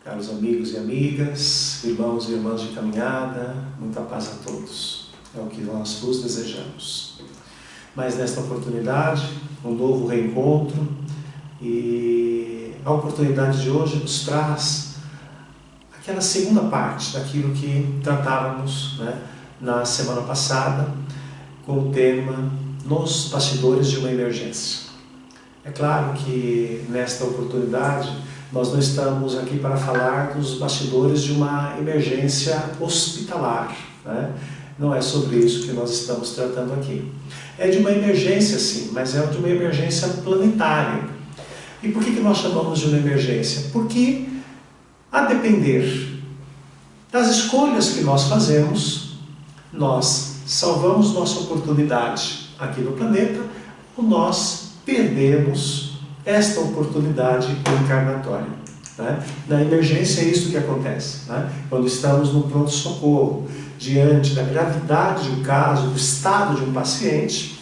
Caros amigos e amigas, irmãos e irmãs de caminhada, muita paz a todos. É o que nós vos desejamos. Mas nesta oportunidade, um novo reencontro, e a oportunidade de hoje nos traz aquela segunda parte daquilo que tratávamos, na semana passada, com o tema Nos Bastidores de uma Emergência. É claro que nesta oportunidade nós não estamos aqui para falar dos bastidores de uma emergência hospitalar, Não é sobre isso que nós estamos tratando aqui. É de uma emergência sim, mas é de uma emergência planetária. E por que nós chamamos de uma emergência? Porque, a depender das escolhas que nós fazemos, nós salvamos nossa oportunidade aqui no planeta, ou nós perdemos esta oportunidade encarnatória. Na emergência é isso que acontece. Quando estamos no pronto-socorro, diante da gravidade de um caso, do estado de um paciente,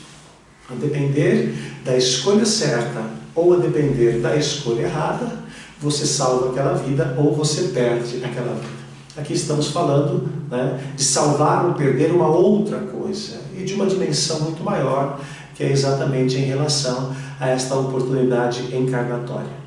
a depender da escolha certa ou a depender da escolha errada, você salva aquela vida ou você perde aquela vida. Aqui estamos falando de salvar ou perder uma outra coisa, e de uma dimensão muito maior, que é exatamente em relação a esta oportunidade encarnatória.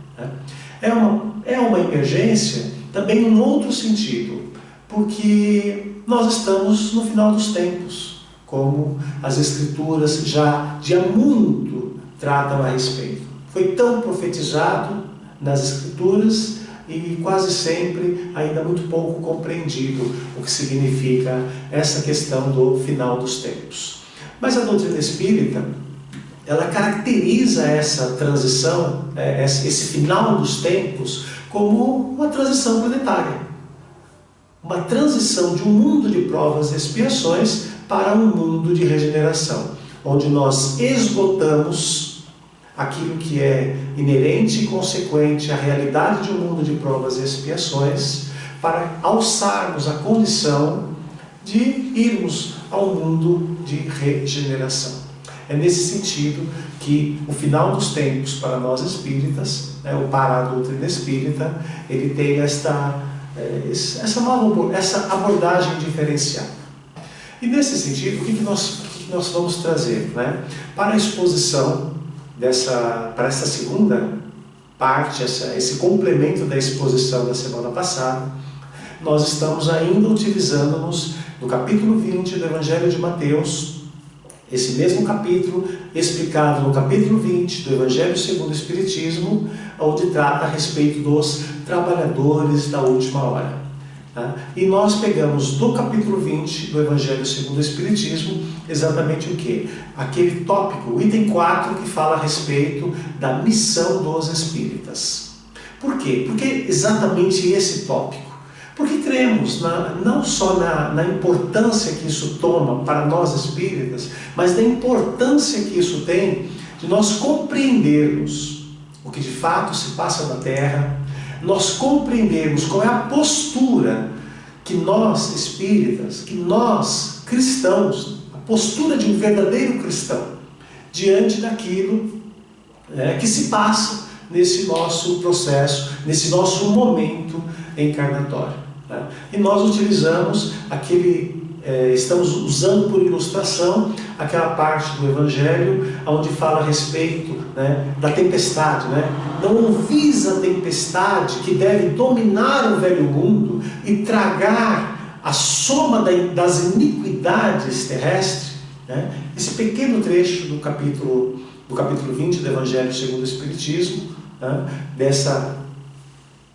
É uma emergência também num outro sentido, porque nós estamos no final dos tempos, como as Escrituras já de há muito tratam a respeito. Foi tão profetizado nas Escrituras e quase sempre ainda muito pouco compreendido o que significa essa questão do final dos tempos. Mas a doutrina espírita, ela caracteriza essa transição, esse final dos tempos, como uma transição planetária. Uma transição de um mundo de provas e expiações para um mundo de regeneração, onde nós esgotamos aquilo que é inerente e consequente à realidade de um mundo de provas e expiações, para alçarmos a condição de irmos ao mundo de regeneração. É nesse sentido que o final dos tempos para nós espíritas, ou para a doutrina espírita, ele tem essa abordagem diferenciada. E nesse sentido, o que nós vamos trazer? Para a exposição, para essa segunda parte, esse complemento da exposição da semana passada, nós estamos ainda utilizando-nos do capítulo 20 do Evangelho de Mateus, esse mesmo capítulo explicado no capítulo 20 do Evangelho segundo o Espiritismo, onde trata a respeito dos trabalhadores da última hora. E nós pegamos do capítulo 20 do Evangelho segundo o Espiritismo exatamente o quê? Aquele tópico, o item 4, que fala a respeito da missão dos espíritas. Por quê? Por que exatamente esse tópico? Porque cremos não só na importância que isso toma para nós espíritas, mas na importância que isso tem de nós compreendermos o que de fato se passa na Terra, nós compreendermos qual é a postura que nós espíritas, que nós cristãos, a postura de um verdadeiro cristão, diante daquilo que se passa nesse nosso processo, nesse nosso momento encarnatório. E nós utilizamos estamos usando por ilustração aquela parte do Evangelho onde fala a respeito da tempestade. Não ouvis a tempestade que deve dominar o velho mundo e tragar a soma das iniquidades terrestres. Esse pequeno trecho do capítulo 20 do Evangelho segundo o Espiritismo,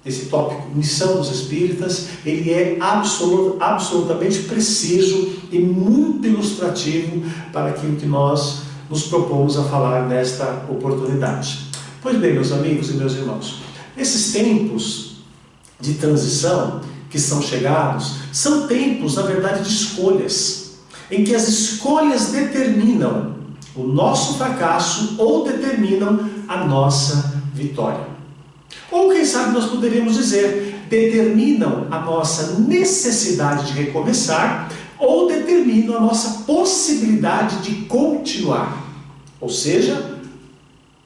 esse tópico, missão dos espíritas, ele é absolutamente preciso e muito ilustrativo para aquilo que nós nos propomos a falar nesta oportunidade. Pois bem, meus amigos e meus irmãos, esses tempos de transição que são chegados, são tempos, na verdade, de escolhas, em que as escolhas determinam o nosso fracasso ou determinam a nossa vitória. Ou quem sabe nós poderíamos dizer, determinam a nossa necessidade de recomeçar ou determinam a nossa possibilidade de continuar. Ou seja,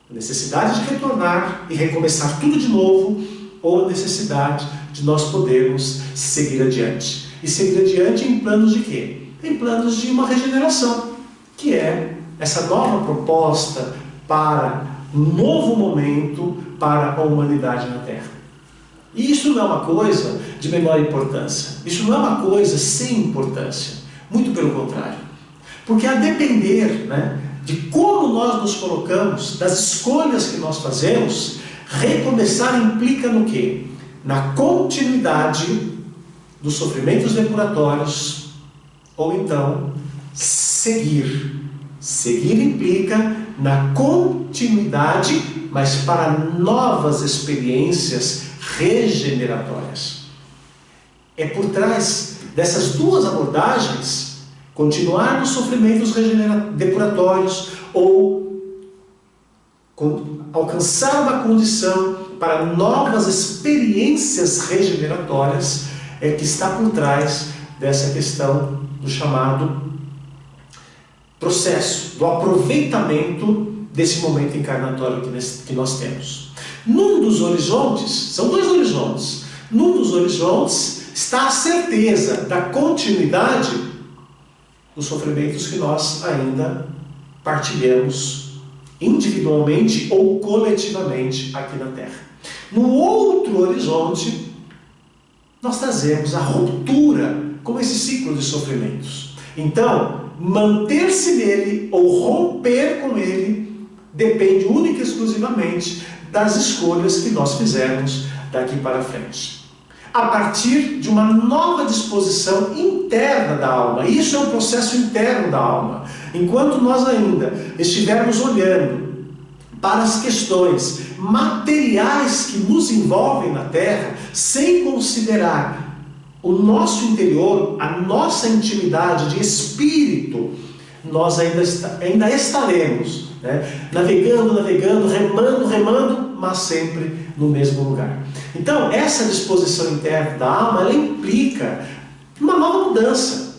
a necessidade de retornar e recomeçar tudo de novo, ou a necessidade de nós podermos seguir adiante. E seguir adiante em planos de quê? Em planos de uma regeneração, que é essa nova proposta para um novo momento para a humanidade na Terra. E isso não é uma coisa de menor importância. Isso não é uma coisa sem importância. Muito pelo contrário. Porque a depender, de como nós nos colocamos, das escolhas que nós fazemos, recomeçar implica no quê? Na continuidade dos sofrimentos depuratórios, ou então seguir. Seguir implica na continuidade, mas para novas experiências regeneratórias. É por trás dessas duas abordagens, continuar nos sofrimentos depuratórios ou alcançar uma condição para novas experiências regeneratórias, é que está por trás dessa questão do chamado processo, do aproveitamento desse momento encarnatório que nós temos. Num dos horizontes, são dois horizontes, num dos horizontes está a certeza da continuidade dos sofrimentos que nós ainda partilhamos individualmente ou coletivamente aqui na Terra. No outro horizonte, nós trazemos a ruptura com esse ciclo de sofrimentos. Então, manter-se nele ou romper com ele depende única e exclusivamente das escolhas que nós fizermos daqui para frente. A partir de uma nova disposição interna da alma. Isso é um processo interno da alma. Enquanto nós ainda estivermos olhando para as questões materiais que nos envolvem na Terra, sem considerar o nosso interior, a nossa intimidade de espírito, nós ainda estaremos navegando, remando, mas sempre no mesmo lugar. Então, essa disposição interna da alma, ela implica uma nova mudança.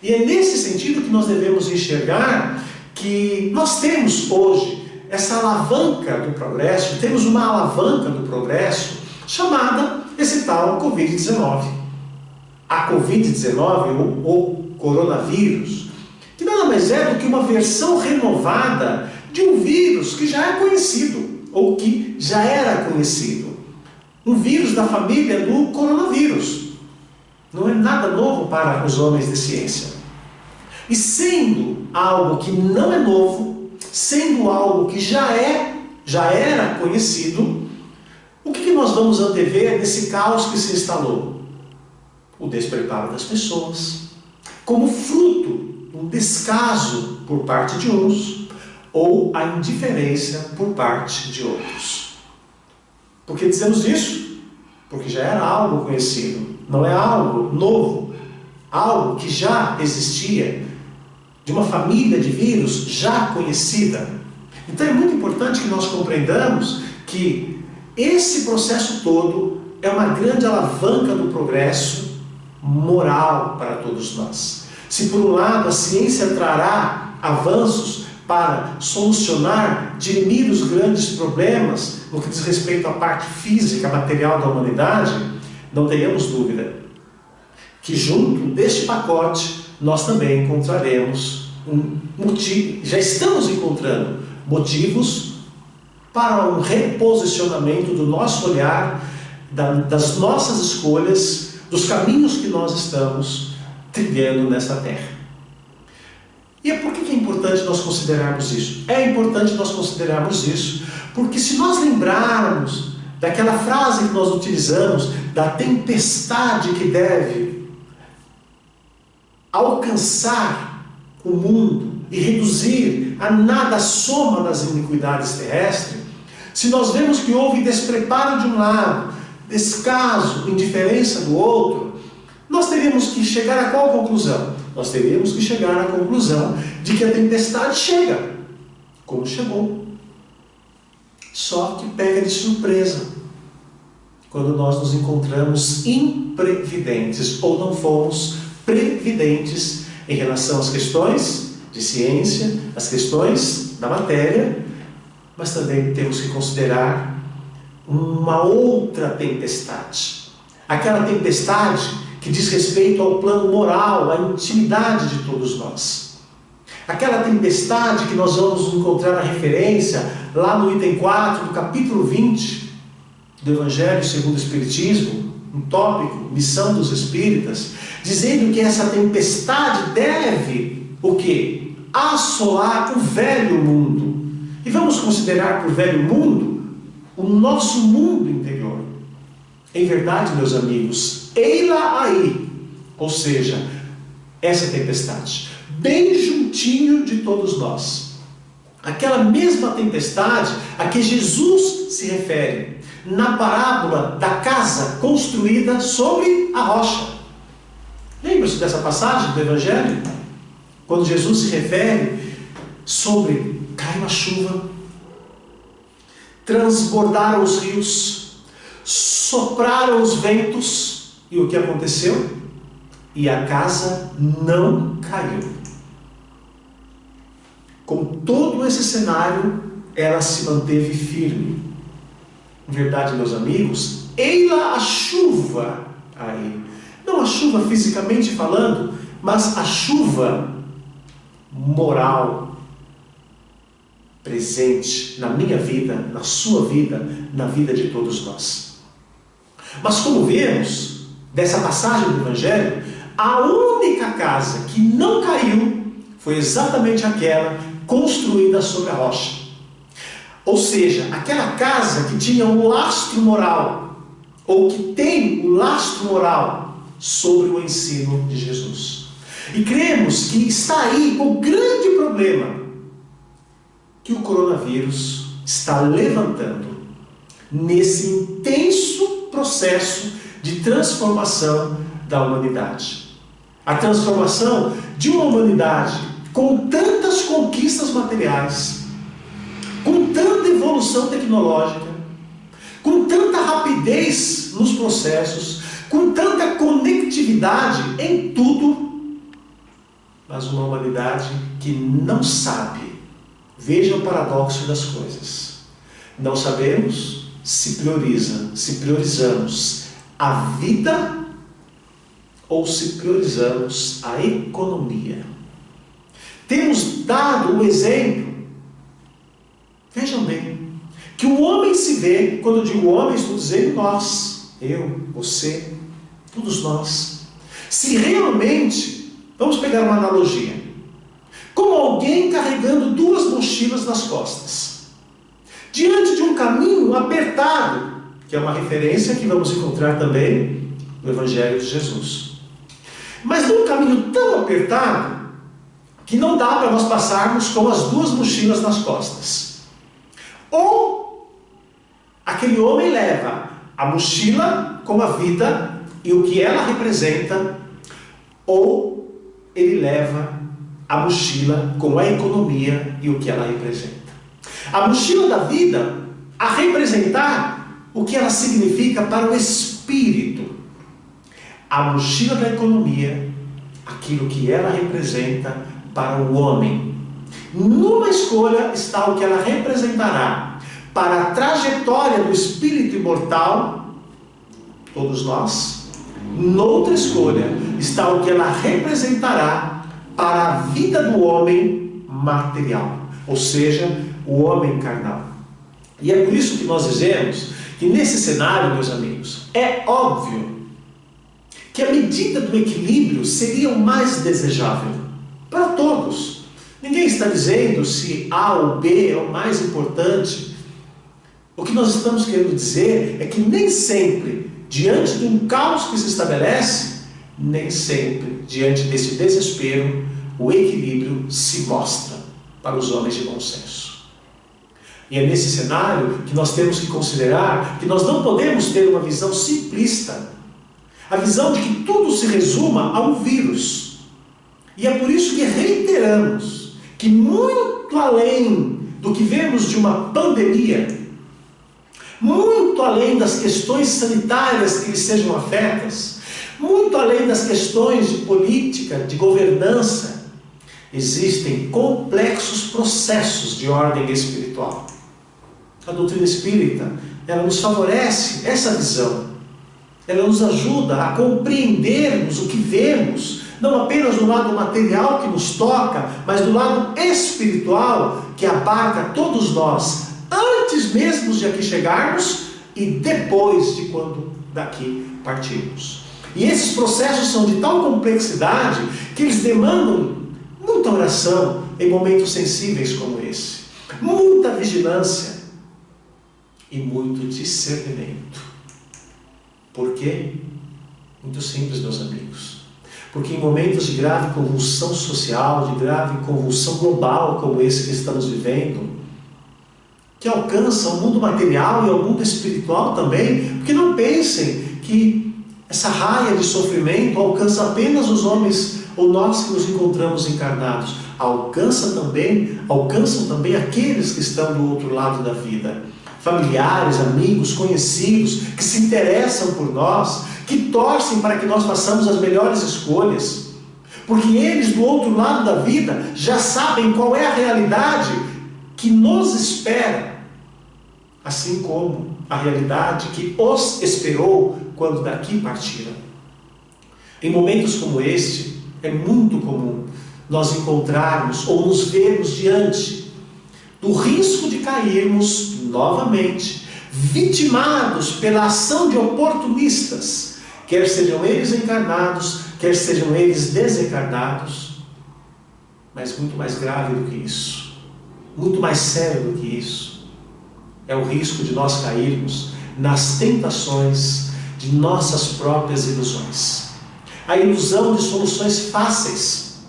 E é nesse sentido que nós devemos enxergar que nós temos hoje essa alavanca do progresso, temos uma alavanca do progresso chamada esse tal Covid-19. A Covid-19, ou coronavírus, que nada mais é do que uma versão renovada de um vírus que já é conhecido, ou que já era conhecido. Um vírus da família do coronavírus. Não é nada novo para os homens de ciência. E sendo algo que não é novo, sendo algo que já era conhecido, o que nós vamos antever nesse caos que se instalou? O despreparo das pessoas, como fruto de um descaso por parte de uns, ou a indiferença por parte de outros. Por que dizemos isso? Porque já era algo conhecido, não é algo novo, algo que já existia, de uma família de vírus já conhecida. Então é muito importante que nós compreendamos que esse processo todo é uma grande alavanca do progresso moral para todos nós. Se por um lado a ciência trará avanços para solucionar, dirimir os grandes problemas no que diz respeito à parte física, material da humanidade, não tenhamos dúvida que junto deste pacote nós também encontraremos já estamos encontrando motivos para um reposicionamento do nosso olhar, das nossas escolhas, dos caminhos que nós estamos trilhando nesta terra. E por que é importante nós considerarmos isso? É importante nós considerarmos isso porque se nós lembrarmos daquela frase que nós utilizamos, da tempestade que deve alcançar o mundo e reduzir a nada a soma das iniquidades terrestres, se nós vemos que houve despreparo de um lado, descaso, indiferença do outro, nós teríamos que chegar a qual conclusão? Nós teríamos que chegar à conclusão de que a tempestade chega, como chegou. Só que pega de surpresa, quando nós nos encontramos imprevidentes, ou não fomos previdentes em relação às questões de ciência, às questões da matéria, mas também temos que considerar uma outra tempestade. Aquela tempestade que diz respeito ao plano moral, à intimidade de todos nós. Aquela tempestade que nós vamos encontrar na referência lá no item 4 do capítulo 20 do Evangelho segundo o Espiritismo, um tópico, missão dos espíritas, dizendo que essa tempestade deve o quê? Assolar o velho mundo. E vamos considerar por velho mundo o nosso mundo interior. Em verdade, meus amigos, ei-la aí, ou seja, essa tempestade, bem juntinho de todos nós. Aquela mesma tempestade a que Jesus se refere na parábola da casa construída sobre a rocha. Lembra-se dessa passagem do Evangelho? Quando Jesus se refere sobre caiu a chuva, transbordaram os rios, sopraram os ventos, e o que aconteceu? E a casa não caiu. Com todo esse cenário, ela se manteve firme. Em verdade, meus amigos, ei-la a chuva aí. Não a chuva fisicamente falando, mas a chuva moral presente na minha vida, na sua vida, na vida de todos nós. Mas como vemos dessa passagem do Evangelho, a única casa que não caiu foi exatamente aquela construída sobre a rocha. Ou seja, aquela casa que tinha um lastro moral, ou que tem o lastro moral sobre o ensino de Jesus. E cremos que está aí o grande problema que o coronavírus está levantando nesse intenso processo de transformação da humanidade. A transformação de uma humanidade com tantas conquistas materiais, com tanta evolução tecnológica, com tanta rapidez nos processos, com tanta conectividade em tudo, mas uma humanidade que não sabe. Veja o paradoxo das coisas. Não sabemos se priorizamos a vida ou se priorizamos a economia. Temos dado o exemplo, vejam bem, que o homem se vê, quando eu digo homem, estou dizendo nós, eu, você, todos nós. Se realmente, vamos pegar uma analogia, como alguém carregando 2 mochilas nas costas, diante de um caminho apertado, que é uma referência que vamos encontrar também no Evangelho de Jesus. Mas num caminho tão apertado, que não dá para nós passarmos com as 2 mochilas nas costas. Ou aquele homem leva a mochila com a vida e o que ela representa, ou ele leva a mochila com a economia e o que ela representa. A mochila da vida a representar o que ela significa para o espírito. A mochila da economia, aquilo que ela representa para o homem. Numa escolha está o que ela representará para a trajetória do espírito imortal, todos nós. Noutra escolha está o que ela representará para a vida do homem material, ou seja, o homem carnal. E é por isso que nós dizemos que nesse cenário, meus amigos, é óbvio que a medida do equilíbrio seria o mais desejável para todos. Ninguém está dizendo se A ou B é o mais importante. O que nós estamos querendo dizer é que nem sempre, diante de um caos que se estabelece, nem sempre, diante desse desespero, o equilíbrio se mostra para os homens de bom senso. E é nesse cenário que nós temos que considerar que nós não podemos ter uma visão simplista, a visão de que tudo se resuma a um vírus. E é por isso que reiteramos que muito além do que vemos de uma pandemia, muito além das questões sanitárias que lhe sejam afetas, muito além das questões de política, de governança, existem complexos processos de ordem espiritual. A doutrina espírita, ela nos favorece essa visão. ela nos ajuda a compreendermos o que vemos, não apenas do lado material que nos toca, mas do lado espiritual que abarca todos nós, antes mesmo de aqui chegarmos e depois de quando daqui partirmos. E esses processos são de tal complexidade que eles demandam muita oração em momentos sensíveis como esse, muita vigilância e muito discernimento. Por quê? Muito simples, meus amigos. Porque em momentos de grave convulsão social, de grave convulsão global como esse que estamos vivendo, que alcança o mundo material e o mundo espiritual também, porque não pensem que essa raia de sofrimento alcança apenas os homens ou nós que nos encontramos encarnados. Alcançam também aqueles que estão do outro lado da vida. Familiares, amigos, conhecidos, que se interessam por nós, que torcem para que nós façamos as melhores escolhas. Porque eles do outro lado da vida já sabem qual é a realidade que nos espera, assim como a realidade que os esperou quando daqui partiram. Em momentos como este, é muito comum nós encontrarmos ou nos vermos diante do risco de cairmos novamente, vitimados pela ação de oportunistas, quer sejam eles encarnados, quer sejam eles desencarnados. Mas muito mais grave do que isso, muito mais sério do que isso, é o risco de nós cairmos nas tentações de nossas próprias ilusões. A ilusão de soluções fáceis,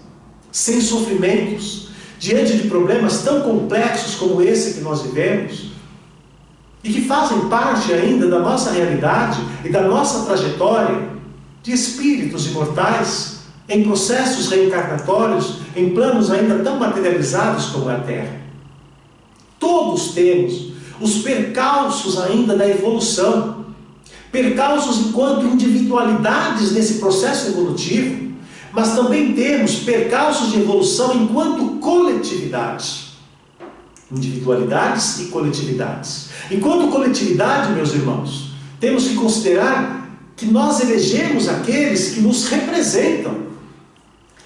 sem sofrimentos, diante de problemas tão complexos como esse que nós vivemos, e que fazem parte ainda da nossa realidade e da nossa trajetória de espíritos imortais, em processos reencarnatórios, em planos ainda tão materializados como a Terra. Todos temos os percalços ainda da evolução, percalços enquanto individualidades nesse processo evolutivo, mas também temos percalços de evolução enquanto coletividade. Individualidades e coletividades. Enquanto coletividade, meus irmãos, temos que considerar que nós elegemos aqueles que nos representam,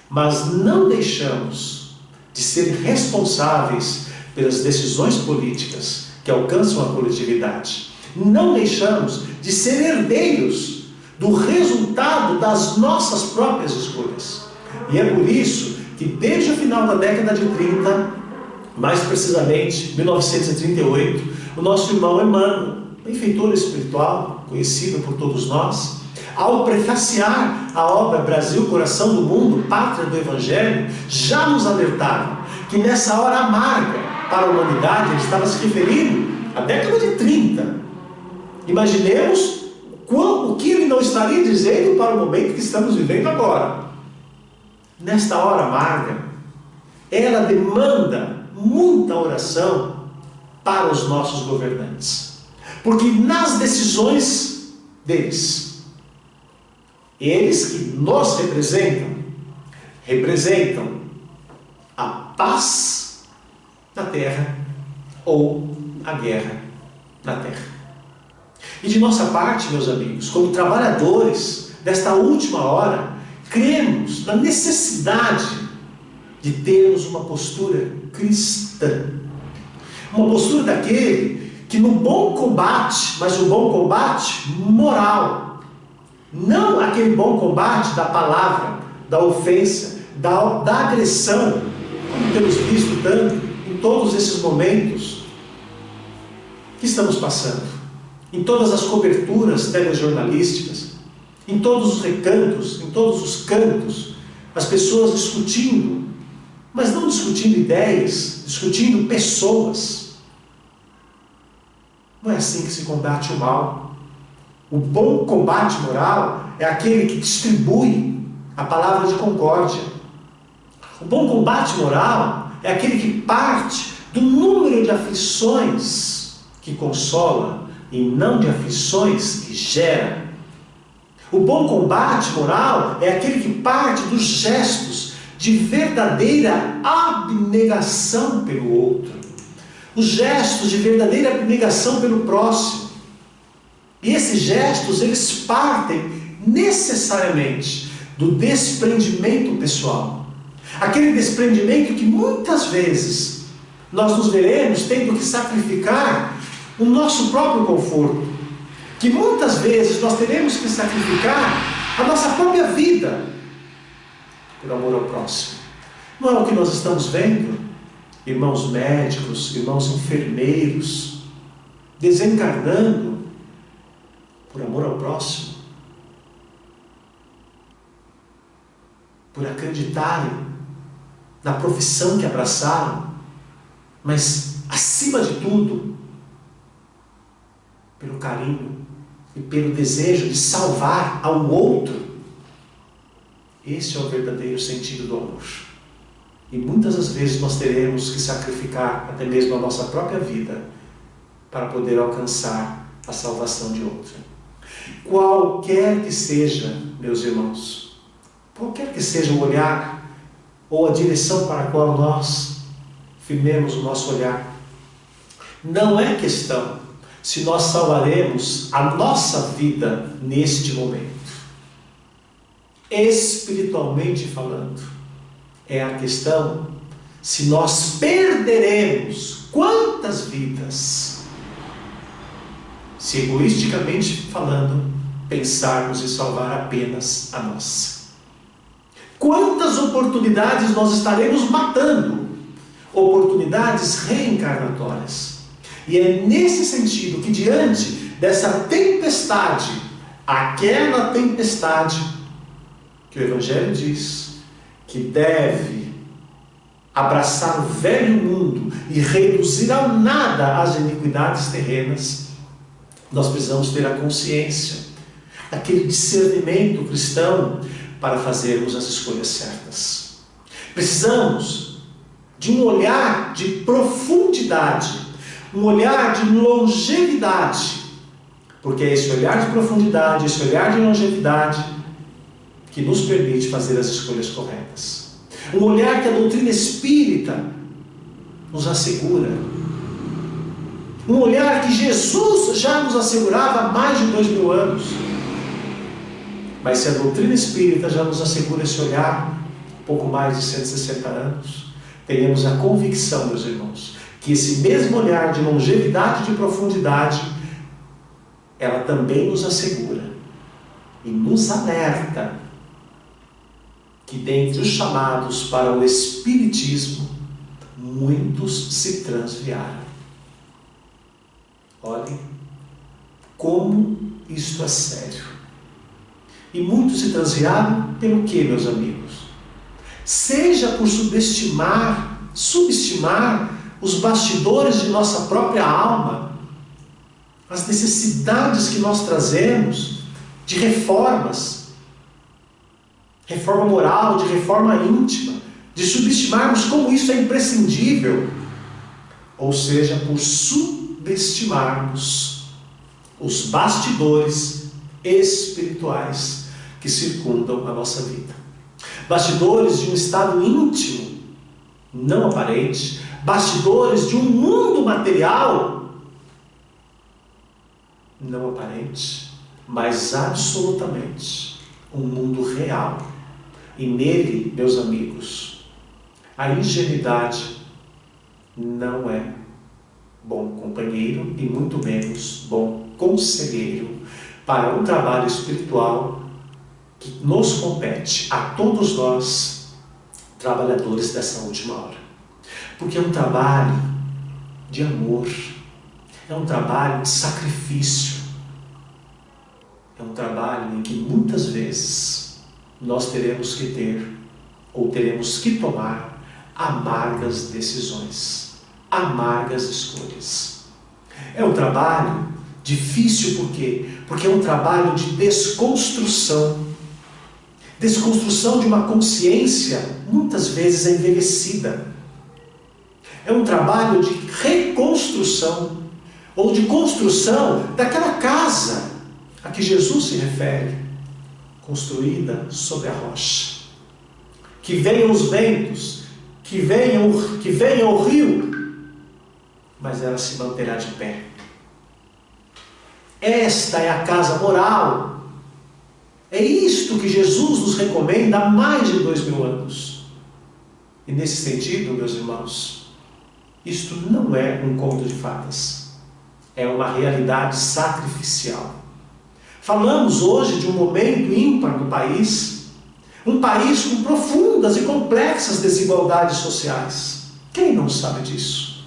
mas não deixamos de ser responsáveis pelas decisões políticas que alcançam a coletividade. Não deixamos de ser herdeiros do resultado das nossas próprias escolhas. E é por isso que desde o final da década de 30, mais precisamente 1938, o nosso irmão Emmanuel, benfeitor espiritual, conhecido por todos nós, ao prefaciar a obra Brasil, Coração do Mundo, Pátria do Evangelho, já nos alertaram que nessa hora amarga para a humanidade, ele estava se referindo à década de 30. Imaginemos o que ele não estaria dizendo para o momento que estamos vivendo agora. Nesta hora amarga, ela demanda muita oração para os nossos governantes, porque nas decisões deles, eles que nos representam a paz na terra ou a guerra na terra. E de nossa parte, meus amigos, como trabalhadores desta última hora, cremos na necessidade de termos uma postura cristã. Uma postura daquele que no bom combate, mas o bom combate moral, não aquele bom combate da palavra, da ofensa, da agressão, como temos visto tanto em todos esses momentos que estamos passando, em todas as coberturas telejornalísticas, em todos os recantos, em todos os cantos, as pessoas discutindo, mas não discutindo ideias, discutindo pessoas. Não é assim que se combate o mal. O bom combate moral é aquele que distribui a palavra de concórdia. O bom combate moral é aquele que parte do número de aflições que consola e não de aflições que gera. O bom combate moral é aquele que parte dos gestos de verdadeira abnegação pelo outro, os gestos de verdadeira abnegação pelo próximo. E esses gestos, eles partem necessariamente do desprendimento pessoal. Aquele desprendimento que muitas vezes nós nos veremos tendo que sacrificar o nosso próprio conforto. Que muitas vezes nós teremos que sacrificar a nossa própria vida por amor ao próximo. Não é o que nós estamos vendo? Irmãos médicos, irmãos enfermeiros, desencarnando por amor ao próximo, por acreditarem na profissão que abraçaram, mas acima de tudo, pelo carinho e pelo desejo de salvar ao outro. Esse é o verdadeiro sentido do amor. E muitas das vezes nós teremos que sacrificar até mesmo a nossa própria vida para poder alcançar a salvação de outra. Qualquer que seja, meus irmãos, qualquer que seja o olhar ou a direção para a qual nós firmemos o nosso olhar, não é questão se nós salvaremos a nossa vida neste momento. Espiritualmente falando, é a questão se nós perderemos quantas vidas, se egoisticamente falando, pensarmos em salvar apenas a nossa. Quantas oportunidades nós estaremos matando, oportunidades reencarnatórias. E é nesse sentido que, diante dessa tempestade, aquela tempestade que o Evangelho diz que deve abraçar o velho mundo e reduzir ao nada as iniquidades terrenas, nós precisamos ter a consciência, aquele discernimento cristão para fazermos as escolhas certas. Precisamos de um olhar de profundidade, um olhar de longevidade, porque é esse olhar de profundidade, esse olhar de longevidade que nos permite fazer as escolhas corretas. Um olhar que a doutrina espírita nos assegura. Um olhar que Jesus já nos assegurava há mais de 2000 anos. Mas se a doutrina espírita já nos assegura esse olhar, pouco mais de 160 anos, tenhamos a convicção, meus irmãos, que esse mesmo olhar de longevidade e de profundidade, ela também nos assegura e nos alerta que dentre os chamados para o Espiritismo, muitos se transviaram. Olhem como isto é sério. E muitos se transviaram pelo quê, meus amigos? Seja por subestimar os bastidores de nossa própria alma, as necessidades que nós trazemos de reformas, reforma moral, de reforma íntima, de subestimarmos como isso é imprescindível, ou seja, por subestimarmos os bastidores espirituais que circundam a nossa vida. Bastidores de um estado íntimo, não aparente, bastidores de um mundo material, não aparente, mas absolutamente um mundo real. E nele, meus amigos, a ingenuidade não é bom companheiro e muito menos bom conselheiro para um trabalho espiritual que nos compete a todos nós, trabalhadores dessa última hora. Porque é um trabalho de amor, é um trabalho de sacrifício, é um trabalho em que muitas vezes nós teremos que ter, ou teremos que tomar, amargas decisões, amargas escolhas. É um trabalho difícil, por quê? Porque é um trabalho de desconstrução de uma consciência muitas vezes envelhecida. É um trabalho de reconstrução, ou de construção daquela casa a que Jesus se refere, construída sobre a rocha. Que venham os ventos, que venha o rio, mas ela se manterá de pé. Esta é a casa moral. É isto que Jesus nos recomenda há mais de 2000 anos. E nesse sentido, meus irmãos, isto não é um conto de fadas. É uma realidade sacrificial. Falamos hoje de um momento ímpar no país, um país com profundas e complexas desigualdades sociais. Quem não sabe disso?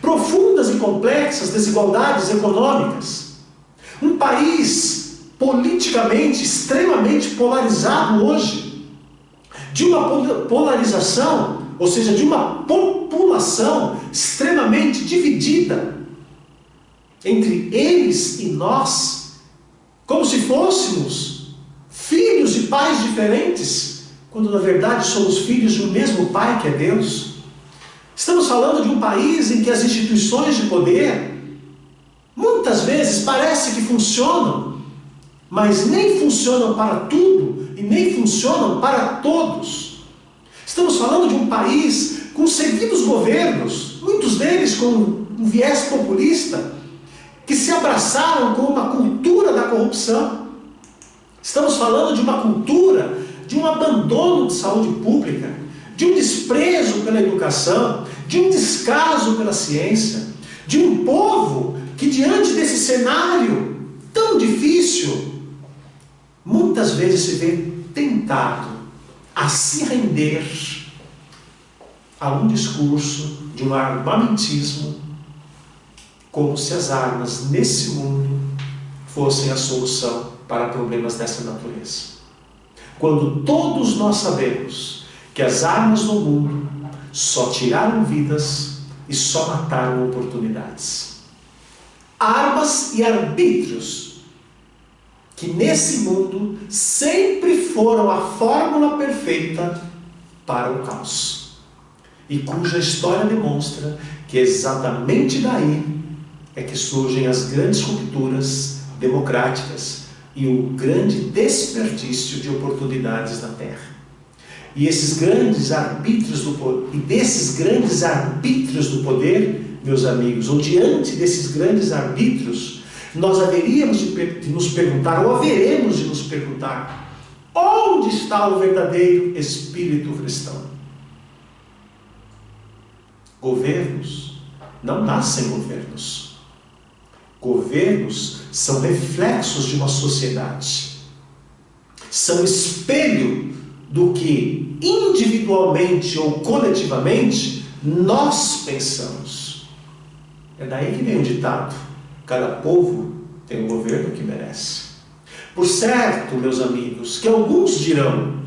Profundas e complexas desigualdades econômicas. Um país politicamente extremamente polarizado hoje, de uma polarização, ou seja, de uma população extremamente dividida entre eles e nós, como se fôssemos filhos de pais diferentes, quando na verdade somos filhos de um mesmo Pai que é Deus. Estamos falando de um país em que as instituições de poder muitas vezes parece que funcionam, mas nem funcionam para tudo e nem funcionam para todos. Estamos falando de um país com seguidos governos, muitos deles com um viés populista, que se abraçaram com uma cultura da corrupção. Estamos falando de uma cultura, de um abandono de saúde pública, de um desprezo pela educação, de um descaso pela ciência, de um povo que diante desse cenário tão difícil, muitas vezes se vê tentado a se render a um discurso de um armamentismo, como se as armas nesse mundo fossem a solução para problemas dessa natureza. Quando todos nós sabemos que as armas no mundo só tiraram vidas e só mataram oportunidades. Armas e arbítrios que nesse mundo sempre foram a fórmula perfeita para o caos. E cuja história demonstra que exatamente daí é que surgem as grandes rupturas democráticas e o grande desperdício de oportunidades na Terra. E esses grandes arbítrios do poder, meus amigos, ou diante desses grandes arbítrios, nós haveríamos de nos perguntar, ou haveremos de nos perguntar, onde está o verdadeiro espírito cristão? Governos não nascem governos. Governos são reflexos de uma sociedade. São espelho do que individualmente ou coletivamente nós pensamos. É daí que vem o ditado: cada povo tem o governo que merece. Por certo, meus amigos, que alguns dirão: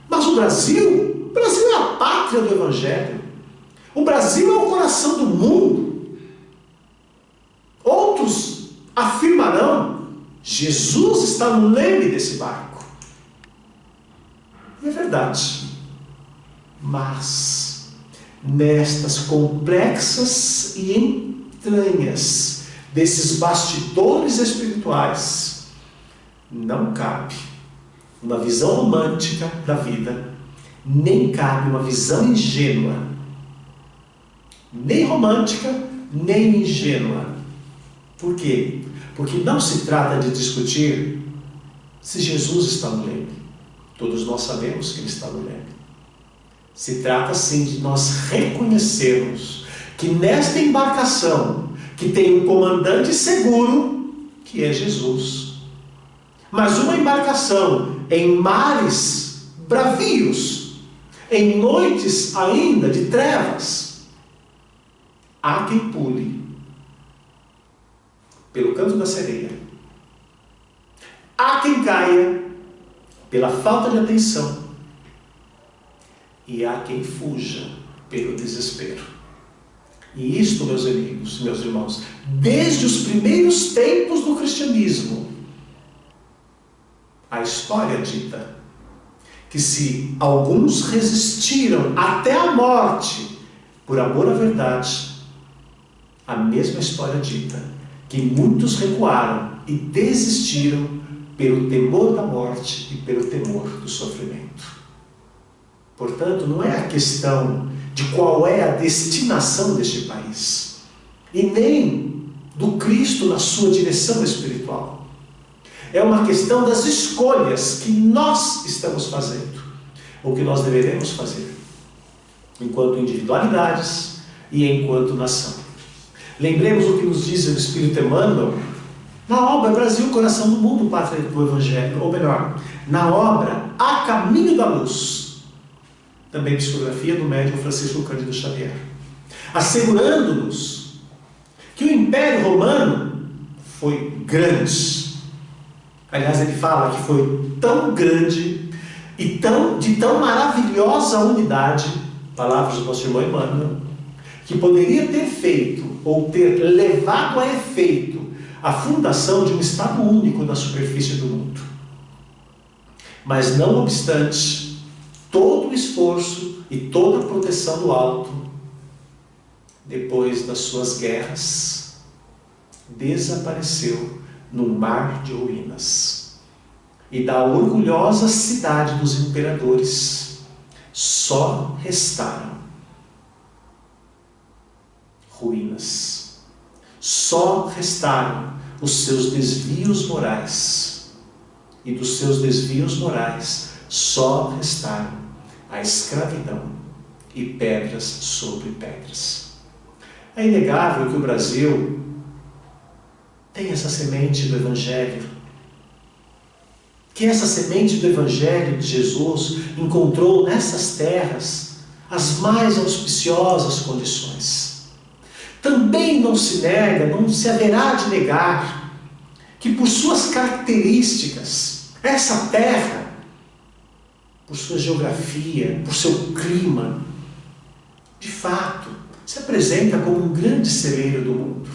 mas o Brasil é a pátria do Evangelho. O Brasil é o coração do mundo. Outros afirmarão: Jesus está no leme desse barco. É verdade. Mas nestas complexas e entranhas desses bastidores espirituais não cabe uma visão romântica da vida, nem cabe uma visão ingênua, nem romântica, nem ingênua. Por quê? Porque não se trata de discutir se Jesus está no leme. Todos nós sabemos que Ele está no leme. Se trata sim de nós reconhecermos que nesta embarcação, que tem um comandante seguro, que é Jesus, mas uma embarcação em mares bravios, em noites ainda de trevas, há quem pule pelo canto da sereia, há quem caia pela falta de atenção, e há quem fuja pelo desespero. E isto, meus amigos, meus irmãos, desde os primeiros tempos do cristianismo, a história dita que se alguns resistiram até a morte por amor à verdade, a mesma história dita que muitos recuaram e desistiram pelo temor da morte e pelo temor do sofrimento. Portanto, não é a questão de qual é a destinação deste país, e nem do Cristo na sua direção espiritual. É uma questão das escolhas que nós estamos fazendo, ou que nós deveremos fazer, enquanto individualidades e enquanto nação. Lembremos o que nos diz o Espírito Emmanuel na obra Brasil, Coração do Mundo, Pátria do Evangelho, ou melhor, na obra A Caminho da Luz, também psicografia do médium Francisco Cândido Xavier, assegurando-nos que o Império Romano foi grande. Aliás, ele fala que foi tão grande e de tão maravilhosa unidade, palavras do nosso irmão Emmanuel, que poderia ter feito ou ter levado a efeito a fundação de um Estado único na superfície do mundo. Mas não obstante todo o esforço e toda a proteção do alto, depois das suas guerras, desapareceu num mar de ruínas. E da orgulhosa cidade dos imperadores só restaram ruínas. Só restaram os seus desvios morais. E dos seus desvios morais só restaram a escravidão e pedras sobre pedras. É inegável que o Brasil tem essa semente do Evangelho, que essa semente do Evangelho de Jesus encontrou nessas terras as mais auspiciosas condições. Também não se nega, não se haverá de negar, que por suas características, essa terra, por sua geografia, por seu clima, de fato, se apresenta como um grande celeiro do mundo.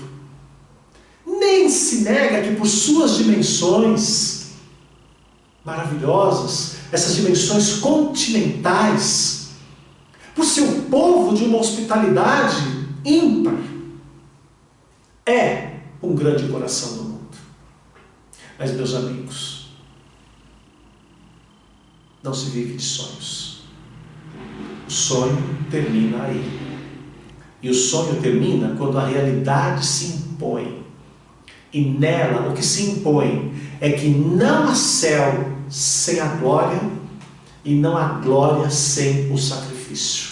Nem se nega que por suas dimensões maravilhosas, essas dimensões continentais, por seu povo de uma hospitalidade ímpar, é um grande coração do mundo. Mas, meus amigos, não se vive de sonhos. O sonho termina aí. E o sonho termina quando a realidade se impõe. E nela, o que se impõe é que não há céu sem a glória, e não há glória sem o sacrifício,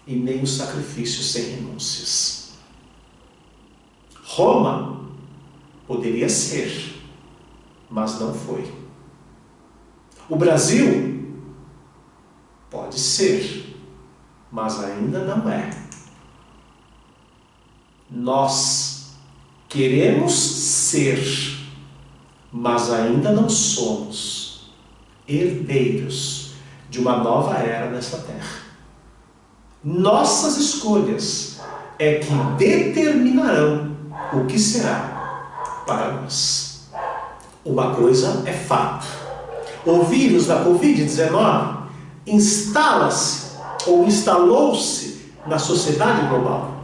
e nem o sacrifício sem renúncias. Roma poderia ser, mas não foi. O Brasil pode ser, mas ainda não é. Nós queremos ser, mas ainda não somos herdeiros de uma nova era nessa terra. Nossas escolhas é que determinarão o que será para nós. Uma coisa é fato: o vírus da Covid-19 instala-se ou instalou-se na sociedade global.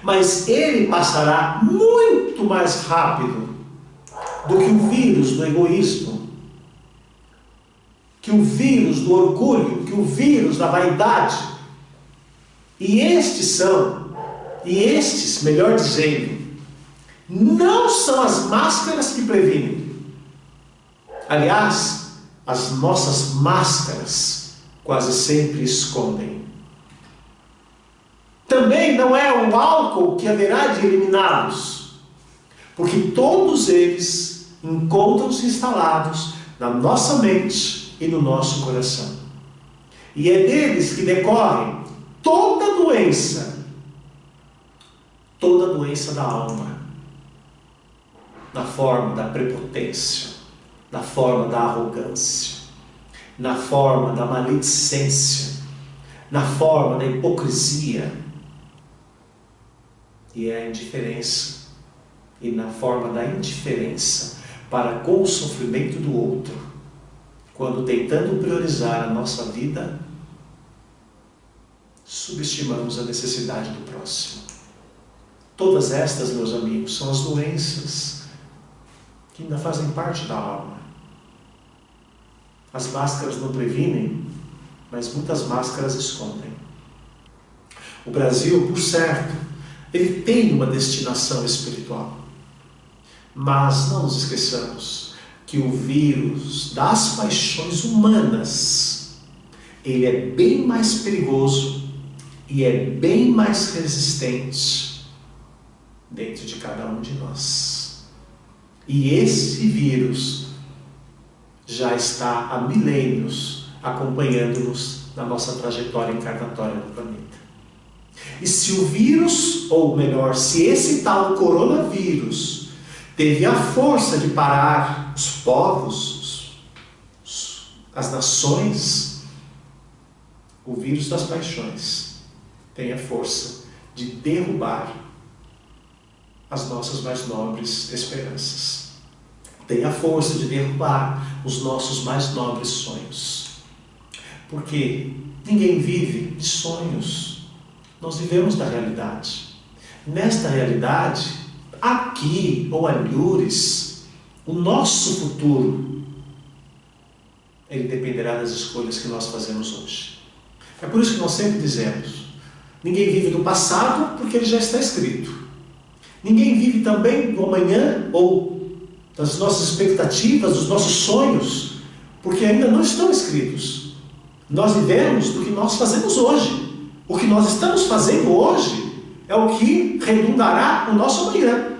Mas ele passará muito mais rápido do que o vírus do egoísmo, que o vírus do orgulho, que o vírus da vaidade. E estes, melhor dizendo, não são as máscaras que previnem. Aliás, as nossas máscaras quase sempre escondem. Também não é o álcool que haverá de eliminá-los, porque todos eles encontram-se instalados na nossa mente e no nosso coração. E é deles que decorre toda doença da alma, na forma da prepotência, na forma da arrogância, na forma da maledicência, na forma da hipocrisia, e é a indiferença, e na forma da indiferença para com o sofrimento do outro, quando tentando priorizar a nossa vida, subestimamos a necessidade do próximo. Todas estas, meus amigos, são as doenças que ainda fazem parte da alma. As máscaras não previnem, mas muitas máscaras escondem. O Brasil, por certo, ele tem uma destinação espiritual. Mas não nos esqueçamos que o vírus das paixões humanas, ele é bem mais perigoso e é bem mais resistente dentro de cada um de nós. E esse vírus já está há milênios acompanhando-nos na nossa trajetória encarnatória no planeta. E se o vírus, ou melhor, se esse tal coronavírus teve a força de parar os povos, as nações, o vírus das paixões tem a força de derrubar as nossas mais nobres esperanças. Tem a força de derrubar os nossos mais nobres sonhos. Porque ninguém vive de sonhos. Nós vivemos da realidade. Nesta realidade, aqui ou alhures, o nosso futuro, ele dependerá das escolhas que nós fazemos hoje. É por isso que nós sempre dizemos, ninguém vive do passado porque ele já está escrito. Ninguém vive também do amanhã ou das nossas expectativas, dos nossos sonhos, porque ainda não estão escritos. Nós vivemos do que nós fazemos hoje. O que nós estamos fazendo hoje é o que redundará o nosso amanhã.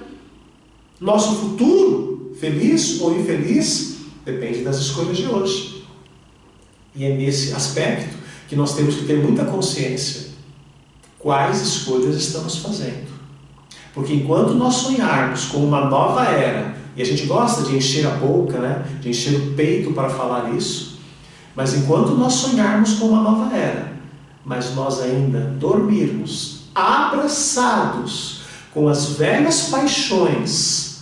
Nosso futuro, feliz ou infeliz, depende das escolhas de hoje. E é nesse aspecto que nós temos que ter muita consciência. Quais escolhas estamos fazendo? Porque enquanto nós sonharmos com uma nova era, e a gente gosta de encher a boca, né? De encher o peito para falar isso, mas enquanto nós sonharmos com uma nova era, mas nós ainda dormirmos abraçados com as velhas paixões,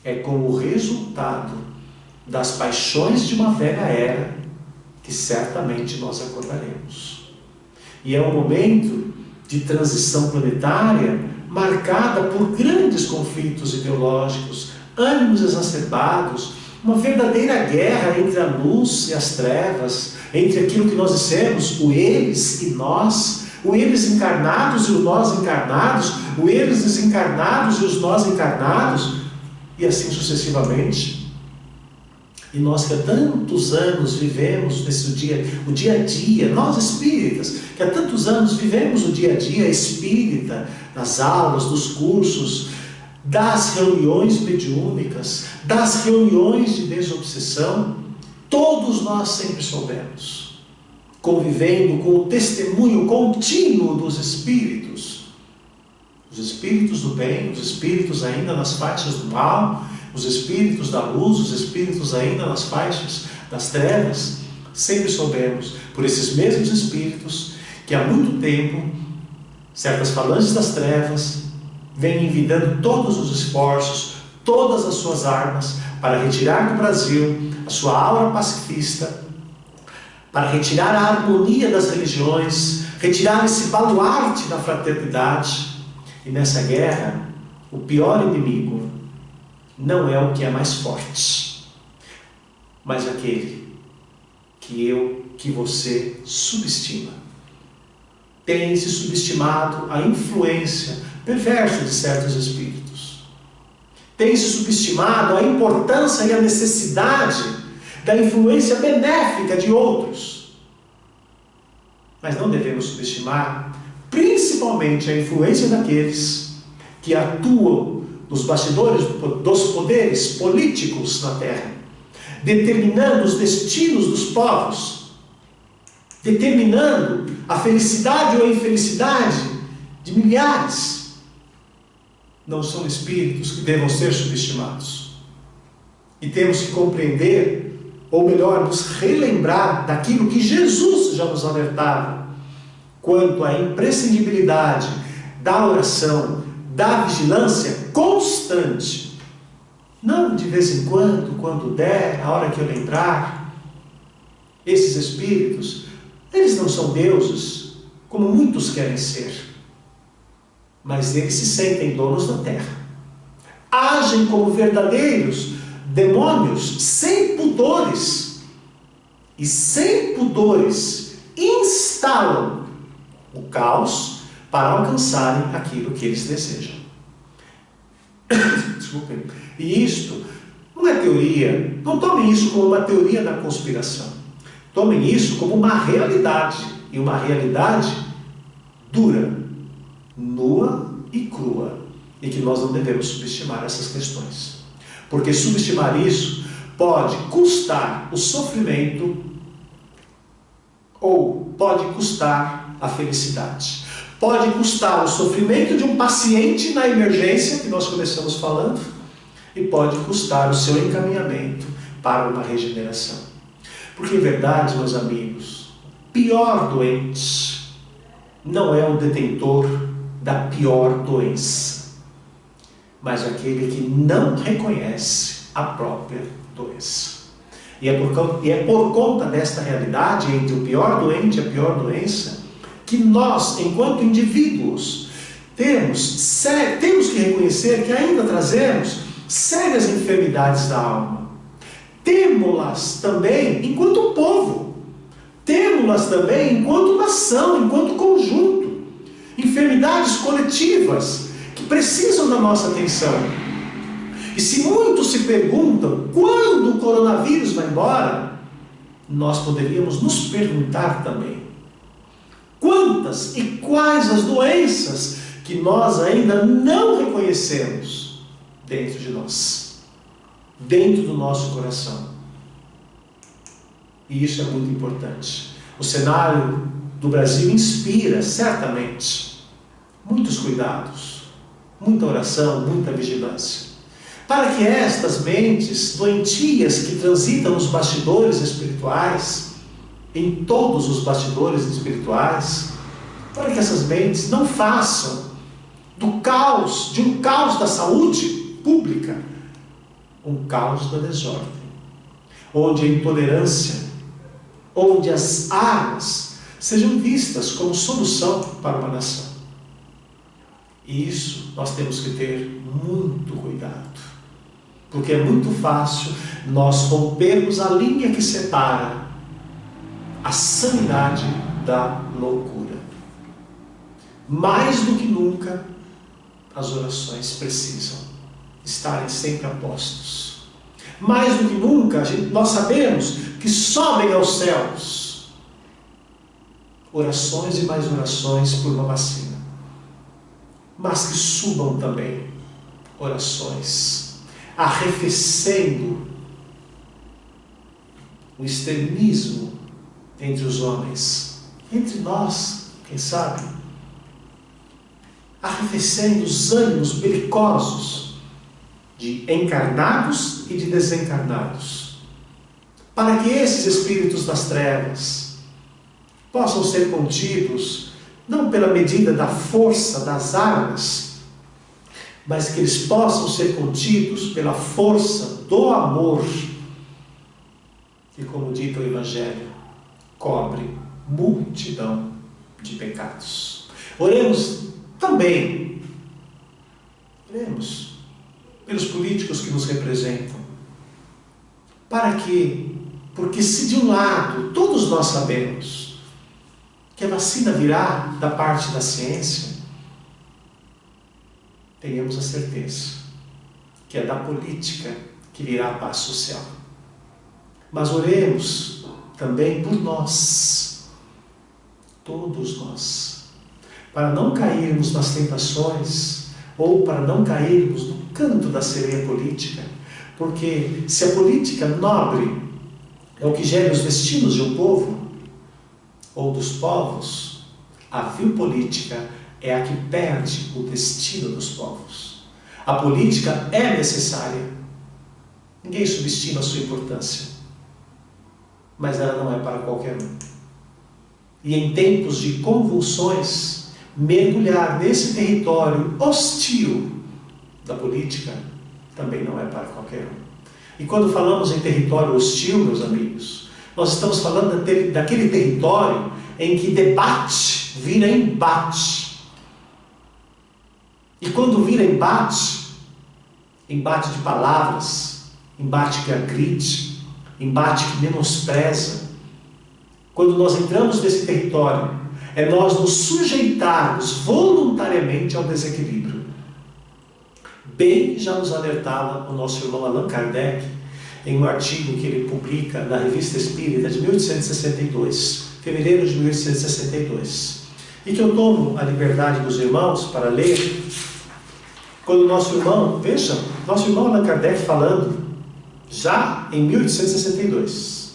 é com o resultado das paixões de uma velha era que certamente nós acordaremos. E é um momento de transição planetária marcada por grandes conflitos ideológicos, ânimos exacerbados, uma verdadeira guerra entre a luz e as trevas, entre aquilo que nós dissemos, o eles e nós, o eles encarnados e os nós encarnados, o eles desencarnados e os nós encarnados, e assim sucessivamente. E nós que há tantos anos vivemos o dia a dia, nós espíritas, que há tantos anos vivemos o dia a dia espírita, nas aulas, dos cursos, das reuniões mediúnicas, das reuniões de desobsessão, todos nós sempre soubemos, convivendo com o testemunho contínuo dos espíritos, os espíritos do bem, os espíritos ainda nas faixas do mal, os espíritos da luz, os espíritos ainda nas faixas das trevas, sempre soubemos, por esses mesmos espíritos, que há muito tempo, certas falanges das trevas vêm envidando todos os esforços, todas as suas armas, para retirar do Brasil a sua aura pacifista, para retirar a harmonia das religiões, retirar esse baluarte da fraternidade. E nessa guerra, o pior inimigo não é o que é mais forte, mas aquele que você subestima. Tem se subestimado a influência perversa de certos espíritos. Tem se subestimado a importância e a necessidade da influência benéfica de outros. Mas não devemos subestimar principalmente a influência daqueles que atuam nos bastidores dos poderes políticos na Terra, determinando os destinos dos povos, determinando a felicidade ou a infelicidade de milhares. Não são espíritos que devam ser subestimados. E temos que compreender, ou melhor, nos relembrar daquilo que Jesus já nos alertava, quanto à imprescindibilidade da oração, da vigilância constante. Não de vez em quando der, a hora que eu lembrar. Esses espíritos, eles não são deuses, como muitos querem ser. Mas eles se sentem donos da terra. Agem como verdadeiros demônios, sem pudores. E sem pudores instalam o caos, para alcançarem aquilo que eles desejam. Desculpem. E isto não é teoria. Não tomem isso como uma teoria da conspiração. Tomem isso como uma realidade. E uma realidade dura, nua e crua. E que nós não devemos subestimar essas questões. Porque subestimar isso pode custar o sofrimento ou pode custar a felicidade. Pode custar o sofrimento de um paciente na emergência, que nós começamos falando, e pode custar o seu encaminhamento para uma regeneração. Porque, em verdade, meus amigos, o pior doente não é o detentor da pior doença, mas aquele que não reconhece a própria doença. E é por conta desta realidade entre o pior doente e a pior doença que nós, enquanto indivíduos, temos que reconhecer que ainda trazemos sérias enfermidades da alma. Temos-las também enquanto povo. Temos-las também enquanto nação, enquanto conjunto. Enfermidades coletivas que precisam da nossa atenção. E se muitos se perguntam quando o coronavírus vai embora, nós poderíamos nos perguntar também: quantas e quais as doenças que nós ainda não reconhecemos dentro de nós, dentro do nosso coração? E isso é muito importante. O cenário do Brasil inspira, certamente, muitos cuidados, muita oração, muita vigilância, para que estas mentes doentias que transitam nos bastidores espirituais, em todos os bastidores espirituais, para que essas mentes não façam de um caos da saúde pública, um caos da desordem, onde a intolerância, onde as armas sejam vistas como solução para uma nação. E isso nós temos que ter muito cuidado, porque é muito fácil nós rompermos a linha que separa a sanidade da loucura. Mais do que nunca, as orações precisam estarem sempre a postos. Mais do que nunca, nós sabemos que sobem aos céus orações e mais orações por uma vacina, mas que subam também orações arrefecendo o extremismo entre os homens, entre nós, quem sabe, arrefecendo os ânimos belicosos de encarnados e de desencarnados, para que esses espíritos das trevas possam ser contidos, não pela medida da força das armas, mas que eles possam ser contidos pela força do amor, que, como dita o Evangelho, cobre multidão de pecados. Oremos também, oremos pelos políticos que nos representam, porque se de um lado todos nós sabemos que a vacina virá da parte da ciência, tenhamos a certeza que é da política que virá a paz social. Mas oremos também por nós, todos nós, para não cairmos nas tentações ou para não cairmos no canto da sereia política, porque se a política nobre é o que gera os destinos de um povo ou dos povos, a vil política é a que perde o destino dos povos. A política é necessária, ninguém subestima a sua importância, mas ela não é para qualquer um. E em tempos de convulsões, mergulhar nesse território hostil da política também não é para qualquer um. E quando falamos em território hostil, meus amigos, nós estamos falando daquele território em que debate vira embate. E quando vira embate, embate de palavras, embate que agride, embate que menospreza, quando nós entramos nesse território, é nós nos sujeitarmos voluntariamente ao desequilíbrio. Bem já nos alertava o nosso irmão Allan Kardec em um artigo que ele publica na Revista Espírita de 1862, fevereiro de 1862, e que eu tomo a liberdade dos irmãos para ler, quando o nosso irmão, veja, nosso irmão Allan Kardec falando, já em 1862,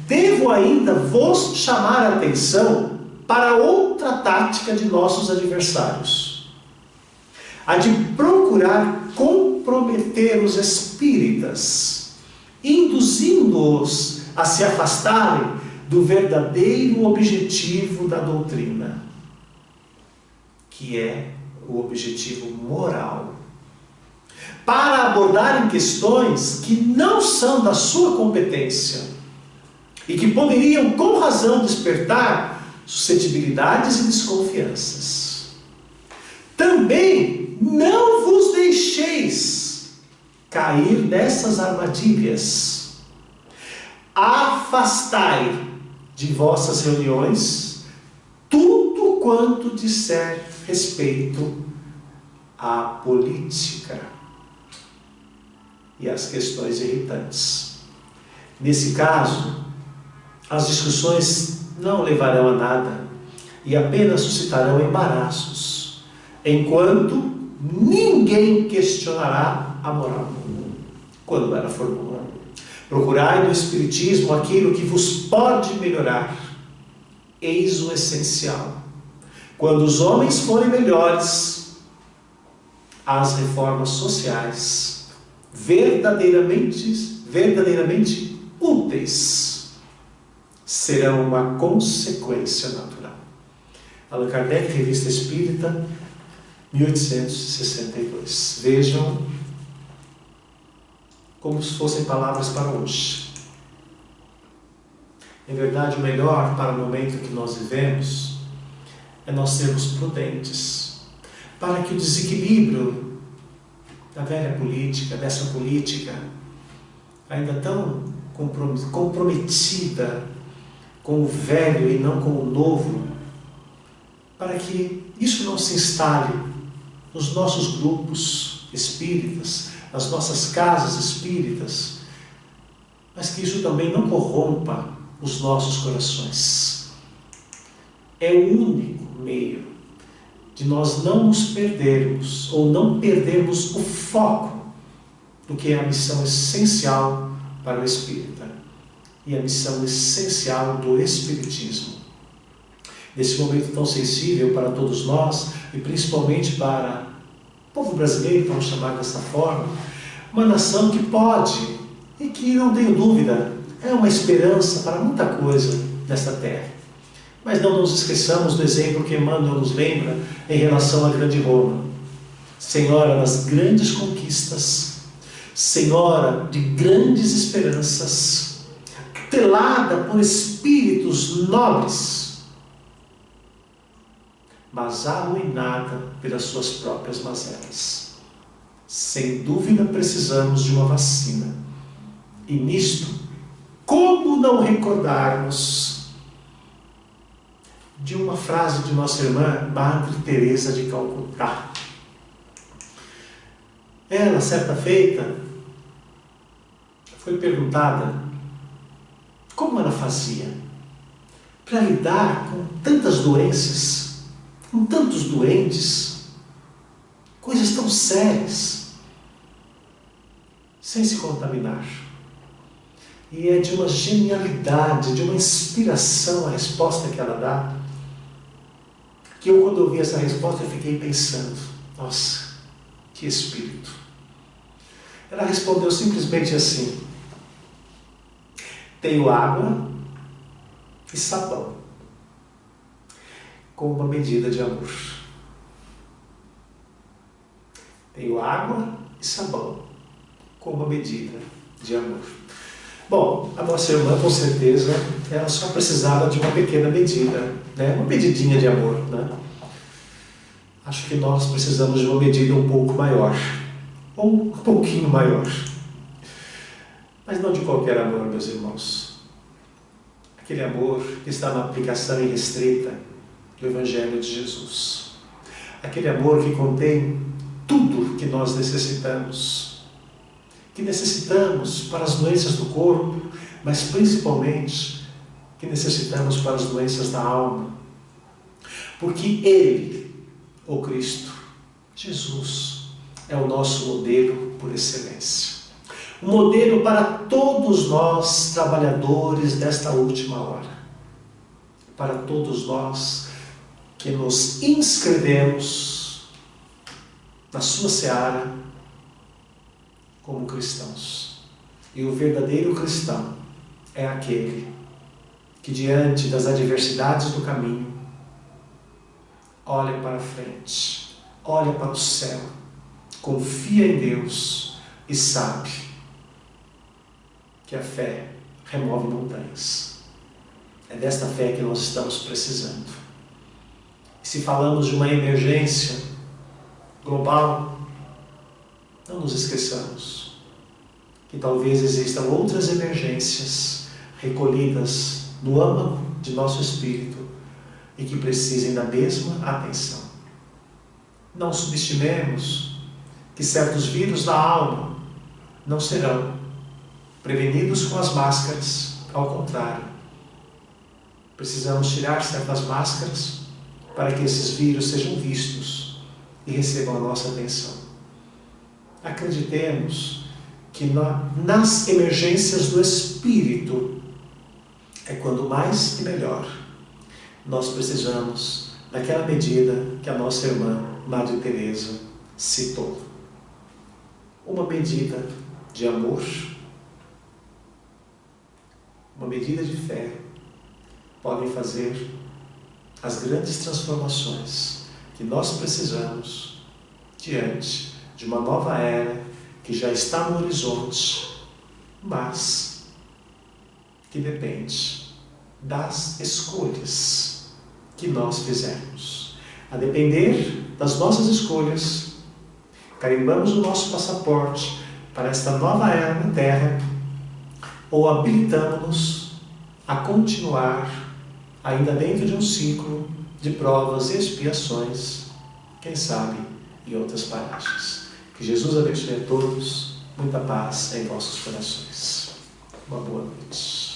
devo ainda vos chamar a atenção para outra tática de nossos adversários, a de procurar comprometer os espíritas, induzindo-os a se afastarem do verdadeiro objetivo da doutrina, que é o objetivo moral, para abordarem questões que não são da sua competência e que poderiam, com razão, despertar suscetibilidades e desconfianças. Também não vos deixeis cair nessas armadilhas. Afastai de vossas reuniões tudo quanto disser respeito à política e às questões irritantes. Nesse caso, as discussões não levarão a nada e apenas suscitarão embaraços, enquanto ninguém questionará a moral, quando ela for boa. Procurai no Espiritismo aquilo que vos pode melhorar. Eis o essencial. Quando os homens forem melhores, as reformas sociais verdadeiramente úteis serão uma consequência natural. Allan Kardec, Revista Espírita, 1862. Vejam como se fossem palavras para hoje. Em verdade, o melhor para o momento que nós vivemos é nós sermos prudentes, para que o desequilíbrio da velha política, dessa política ainda tão comprometida com o velho e não com o novo, para que isso não se instale nos nossos grupos espíritas, nas nossas casas espíritas, mas que isso também não corrompa os nossos corações. É o único meio de nós não nos perdermos, ou não perdermos o foco do que é a missão essencial para o espírita, e a missão essencial do Espiritismo. Nesse momento tão sensível para todos nós, e principalmente para o povo brasileiro, vamos chamar dessa forma, uma nação que pode, e que não tenho dúvida, é uma esperança para muita coisa nesta terra. Mas não nos esqueçamos do exemplo que Emmanuel nos lembra em relação à grande Roma. Senhora das grandes conquistas, senhora de grandes esperanças, tutelada por espíritos nobres, mas arruinada pelas suas próprias mazelas. Sem dúvida precisamos de uma vacina. E nisto, como não recordarmos de uma frase de nossa irmã Madre Teresa de Calcutá. Ela, certa feita, foi perguntada como ela fazia para lidar com tantas doenças, com tantos doentes, coisas tão sérias, sem se contaminar. E é de uma genialidade, de uma inspiração a resposta que ela dá, que eu, quando ouvi essa resposta, eu fiquei pensando, nossa, que espírito. Ela respondeu simplesmente assim: tenho água e sabão, com uma medida de amor. Tenho água e sabão, com uma medida de amor. Bom, a nossa irmã, com certeza, ela só precisava de uma pequena medida, né? Uma medidinha de amor, né? Acho que nós precisamos de uma medida um pouco maior, ou um pouquinho maior. Mas não de qualquer amor, meus irmãos. Aquele amor que está na aplicação irrestrita do Evangelho de Jesus. Aquele amor que contém tudo que nós necessitamos. Que necessitamos para as doenças do corpo, mas principalmente que necessitamos para as doenças da alma. Porque Ele, o Cristo, Jesus, é o nosso modelo por excelência. Um modelo para todos nós, trabalhadores desta última hora. Para todos nós que nos inscrevemos na sua seara como cristãos. E o verdadeiro cristão é aquele que, diante das adversidades do caminho, olha para frente, olha para o céu, confia em Deus e sabe que a fé remove montanhas. É desta fé que nós estamos precisando. E se falamos de uma emergência global, não nos esqueçamos que talvez existam outras emergências recolhidas no âmago de nosso espírito e que precisem da mesma atenção. Não subestimemos que certos vírus da alma não serão prevenidos com as máscaras, ao contrário. Precisamos tirar certas máscaras para que esses vírus sejam vistos e recebam a nossa atenção. Acreditemos que nas emergências do Espírito é quando mais e melhor nós precisamos daquela medida que a nossa irmã Madre Teresa citou. Uma medida de amor, uma medida de fé, podem fazer as grandes transformações que nós precisamos diante de uma nova era que já está no horizonte, mas que depende das escolhas que nós fizermos. A depender das nossas escolhas, carimbamos o nosso passaporte para esta nova era na Terra, ou habilitamos-nos a continuar ainda dentro de um ciclo de provas e expiações, quem sabe em outras paragens. Que Jesus abençoe a todos, muita paz em vossos corações. Uma boa noite.